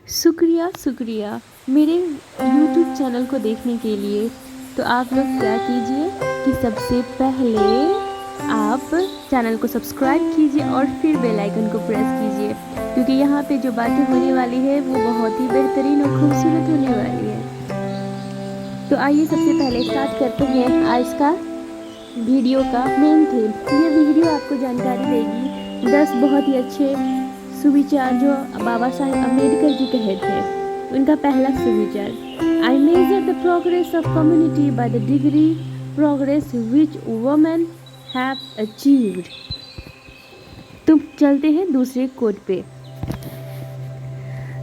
शुक्रिया मेरे YouTube channel को देखने के लिए। तो आप लोग क्या कीजिए कि सबसे पहले आप चैनल को सब्सक्राइब कीजिए और फिर बेल आइकन को प्रेस कीजिए, क्योंकि यहाँ पे जो बातें होने वाली है वो बहुत ही बेहतरीन और खूबसूरत होने वाली है। तो आइए सबसे पहले स्टार्ट करते हैं आज का वीडियो का मेन थीम। ये वीडियो आपको जानकारी देगी 10 बहुत ही अच्छे सुविचार जो बाबा साहेब अम्बेडकर जी कहे थे। उनका पहला सुविचार, I measure the progress of community by the degree progress which women have achieved. तो चलते हैं दूसरे कोड पे।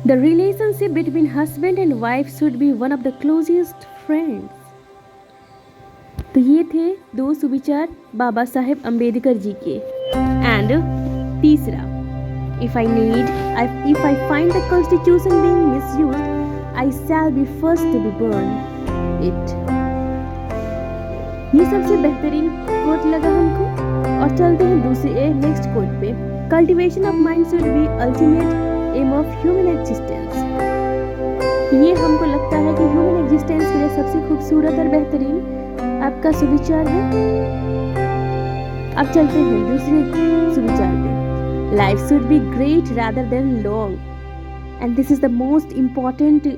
The relationship between husband and wife should be one of the closest friends. तो ये थे 2 सुविचार बाबा साहेब अम्बेडकर जी के। एंड तीसरा, if I find the constitution being misused, I shall be first to be burned it। ये सबसे बेहतरीन कोट लगा हमको। और चलते हैं दूसरे नेक्स्ट कोट पे। Cultivation of mind should be ultimate aim of human existence. ये हमको लगता है कि ह्यूमन एग्जिस्टेंस के लिए सबसे खूबसूरत और बेहतरीन आपका सुविचार है। अब चलते हैं दूसरे सुविचार पे। Life should be great rather than long, and this is the most important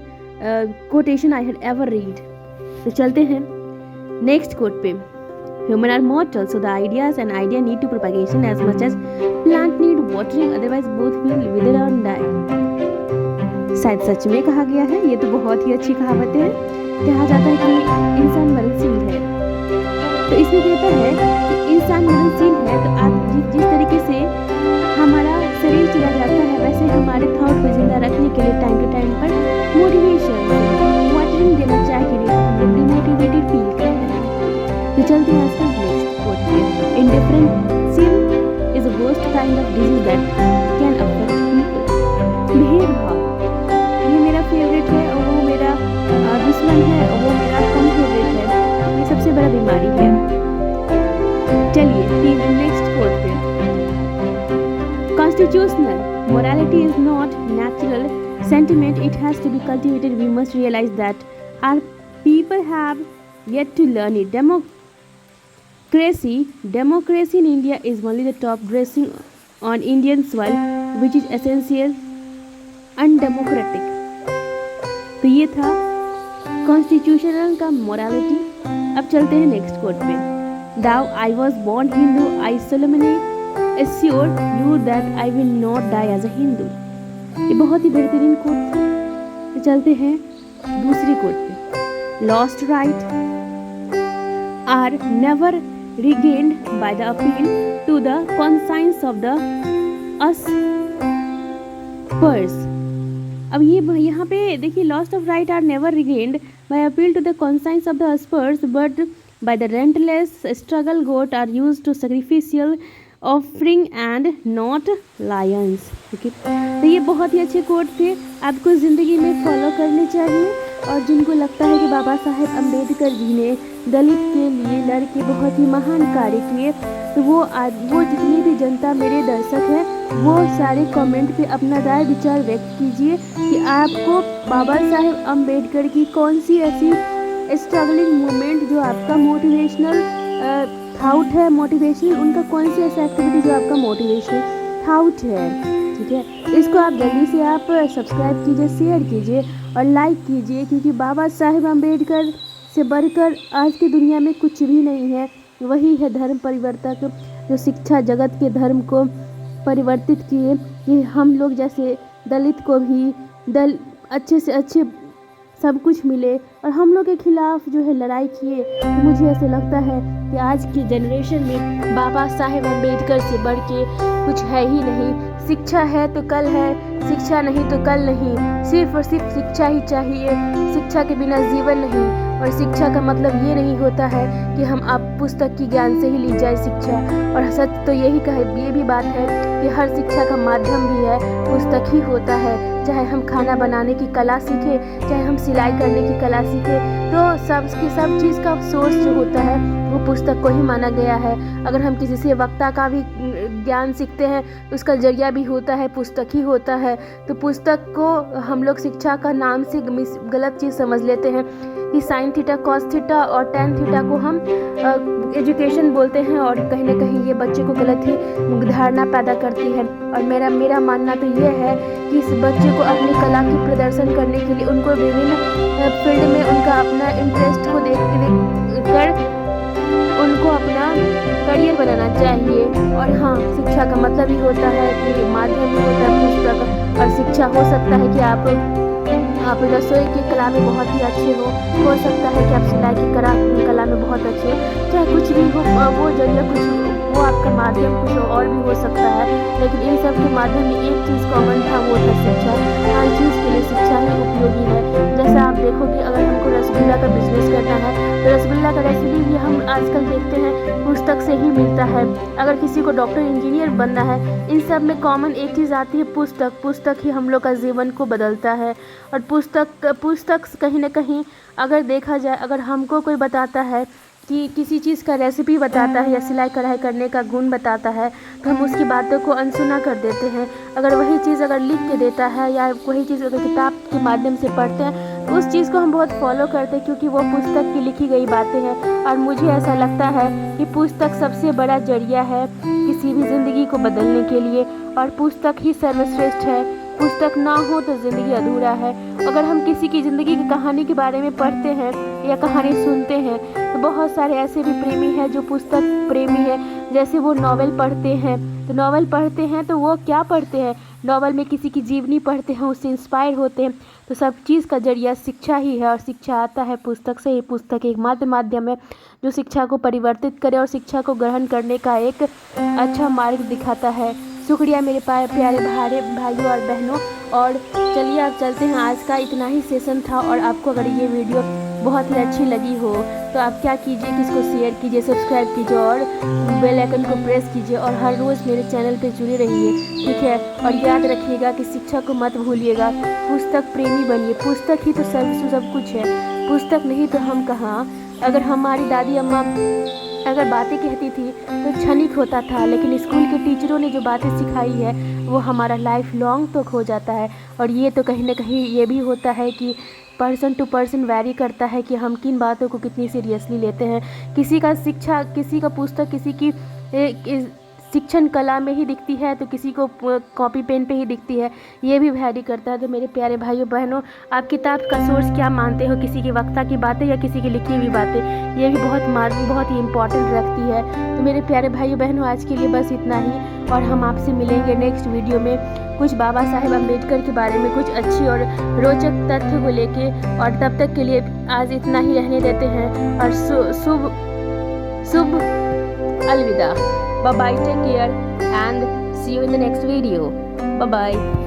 quotation I had ever read। तो चलते हैं नेक्स्ट कोट पे। Human are mortal, so the ideas and idea need to propagation as much as plant need watering, otherwise both will wither and die। शायद सच में कहा गया है। ये तो बहुत ही अच्छी कहावत है। कहा जाता है कि इंसान मरणशील है। तो इसमें कहता है कि इंसान मरणशील है, तो आप जिस तरीके से हमारा शरीर चला जाता है, वैसे हमारे थॉट को जिंदा रखने के लिए टाइम टू टाइम पर मोटिवेशन वाटरिंग देना चाहिए, हम डिमोटिवेटेड फील करते हैं। तो चलते हैं आज का नेक्स्ट कोट पे। Indifference is the worst kind of disease that can affect people. भेदभाव, ये मेरा फेवरेट है और वो मेरा दुश्मन है और वो मेरा कम फेवरेट है। ये सबसे बड़ा बीमारी है। चलिए नेक्स्ट कोट पे। Constitutional morality is not natural sentiment, it has to be cultivated. We must realize that our people have yet to learn it। Democracy in India is only the top dressing on Indian soil, which is essential undemocratic। तो ये था constitutional का morality. अब चलते हैं next coat पे। Thou I was born Hindu, I solemnly assure you that I will not die as a Hindu। ये बहुत ही बेहतरीन कोट था। तो चलते हैं दूसरी कोट पे। Lost right are never regained by the appeal to the conscience of the usurpers। अब ये यहाँ पे देखिए, lost of right are never regained by appeal to the conscience of the usurpers, but by the relentless struggle goat are used to sacrificial offering and not Lions. ठीक है, तो ये बहुत ही अच्छे कोट थे, आपको ज़िंदगी में फॉलो करने चाहिए। और जिनको लगता है कि बाबा साहेब अम्बेडकर जी ने दलित के लिए लड़के बहुत ही महान कार्य किए, तो वो जितनी भी जनता मेरे दर्शक हैं वो सारे कमेंट पे अपना राय विचार व्यक्त कीजिए कि आपको बाबा साहेब अम्बेडकर की कौन सी ऐसी स्ट्रगलिंग मूवमेंट जो आपका मोटिवेशनल थाउट है, मोटिवेशनल उनका कौन सी ऐसी एक्टिविटी जो आपका मोटिवेशनल थाउट है। ठीक है, इसको आप जल्दी से आप सब्सक्राइब कीजिए, शेयर कीजिए और लाइक कीजिए, क्योंकि बाबा साहेब अम्बेडकर से बढ़कर आज की दुनिया में कुछ भी नहीं है। वही है धर्म परिवर्तक, जो शिक्षा जगत के धर्म को परिवर्तित किए कि हम लोग जैसे दलित को भी अच्छे से अच्छे सब कुछ मिले, और हम लोग के खिलाफ जो है लड़ाई किए। तो मुझे ऐसे लगता है कि आज की जनरेशन में बाबा साहेब अम्बेडकर से बढ़ के कुछ है ही नहीं। शिक्षा है तो कल है, शिक्षा नहीं तो कल नहीं। सिर्फ और सिर्फ शिक्षा ही चाहिए, शिक्षा के बिना जीवन नहीं। और शिक्षा का मतलब ये नहीं होता है कि हम आप पुस्तक की ज्ञान से ही ली जाए शिक्षा। और सच तो ये भी बात है कि हर शिक्षा का माध्यम भी है पुस्तक ही होता है। चाहे हम खाना बनाने की कला सीखें, चाहे हम सिलाई करने की कला सीखें, तो सब चीज़ का सोर्स जो होता है वो पुस्तक को ही माना गया है। अगर हम किसी से वक्ता का भी ज्ञान सीखते हैं उसका जरिया भी होता है, पुस्तक ही होता है। तो पुस्तक को हम लोग शिक्षा का नाम से गलत चीज़ समझ लेते हैं कि साइन थीटा, कॉस थीटा और टेन थीटा को हम एजुकेशन बोलते हैं, और कहीं ना कहीं ये बच्चे को गलत ही धारणा पैदा करती है। और मेरा मानना तो ये है कि इस बच्चे को अपनी कला की प्रदर्शन करने के लिए उनको विभिन्न फील्ड में उनका अपना इंटरेस्ट को देख कर उनको अपना करियर बनाना चाहिए। और हाँ, शिक्षा का मतलब ही होता है कि माध्यम ही होता है पुस्तक, और शिक्षा हो सकता है कि आप रसोई की कला में बहुत ही अच्छे हो सकता है कि आप सिलाई की कला में बहुत अच्छे हो, चाहे कुछ भी हो, वो जरिया वो आपका माध्यम कुछ और भी हो सकता है, लेकिन इन सब के माध्यम में एक चीज़ कॉमन था, वो था शिक्षा। हर चीज़ के लिए शिक्षा ही उपयोगी है। जैसा आप देखो कि अगर हमको रसगुल्ला का बिजनेस करना है तो रसगुल्ला का रेसिपी भी हम आजकल देखते हैं पुस्तक से ही मिलता है। अगर किसी को डॉक्टर इंजीनियर बनना है, इन सब में कॉमन एक चीज़ आती है, पुस्तक ही हम लोग का जीवन को बदलता है। और पुस्तक कहीं ना कहीं अगर देखा जाए, अगर हमको कोई बताता है कि किसी चीज़ का रेसिपी बताता है या सिलाई कढ़ाई करने का गुण बताता है, तो हम उसकी बातों को अनसुना कर देते हैं। अगर वही चीज़ अगर लिख के देता है या वही चीज़ अगर किताब के माध्यम से पढ़ते हैं, तो उस चीज़ को हम बहुत फॉलो करते हैं, क्योंकि वो पुस्तक की लिखी गई बातें हैं। और मुझे ऐसा लगता है कि पुस्तक सबसे बड़ा जरिया है किसी भी ज़िंदगी को बदलने के लिए, और पुस्तक ही सर्वश्रेष्ठ है। पुस्तक ना हो तो ज़िंदगी अधूरा है। अगर हम किसी की ज़िंदगी की कहानी के बारे में पढ़ते हैं या कहानी सुनते हैं, तो बहुत सारे ऐसे भी प्रेमी हैं जो पुस्तक प्रेमी है। जैसे वो नॉवेल पढ़ते हैं, तो वो क्या पढ़ते हैं, नॉवेल में किसी की जीवनी पढ़ते हैं, उससे इंस्पायर होते हैं। तो सब चीज़ का जरिया शिक्षा ही है, और शिक्षा आता है पुस्तक से ही। पुस्तक एक माध्यम है जो शिक्षा को परिवर्तित करे और शिक्षा को ग्रहण करने का एक अच्छा मार्ग दिखाता है। शुक्रिया मेरे प्यारे भाइयों और बहनों। और चलिए आप चलते हैं, आज का इतना ही सेशन था। और आपको अगर ये वीडियो बहुत ही अच्छी लगी हो तो आप क्या कीजिए कि इसको शेयर कीजिए, सब्सक्राइब कीजिए और बेल आइकन को प्रेस कीजिए, और हर रोज़ मेरे चैनल पे जुड़े रहिए, ठीक है। और याद रखिएगा कि शिक्षा को मत भूलिएगा, पुस्तक प्रेमी बनिए। पुस्तक ही तो सब कुछ है, पुस्तक नहीं तो हम कहाँ। अगर हमारी दादी अम्मा अगर बातें कहती थी तो क्षणिक होता था, लेकिन स्कूल के टीचरों ने जो बातें सिखाई है वो हमारा लाइफ लॉन्ग तक हो जाता है। और ये तो कहीं ना कहीं ये भी होता है कि पर्सन टू पर्सन वैरी करता है कि हम किन बातों को कितनी सीरियसली लेते हैं। किसी का पुस्तक किसी की शिक्षण कला में ही दिखती है, तो किसी को कॉपी पेन पे ही दिखती है, ये भी वैरी करता है। तो मेरे प्यारे भाइयों बहनों, आप किताब का सोर्स क्या मानते हो, किसी की वक्ता की बातें या किसी की लिखी हुई बातें, ये भी बहुत ही इम्पॉर्टेंट रखती है। तो मेरे प्यारे भाइयों बहनों, आज के लिए बस इतना ही, और हम आपसे मिलेंगे नेक्स्ट वीडियो में कुछ बाबा साहेब अम्बेडकर के बारे में कुछ अच्छी और रोचक तथ्य को लेके। और तब तक के लिए आज इतना ही रहने देते हैं, और शुभ अलविदा। Bye bye, take care and see you in the next video. Bye bye.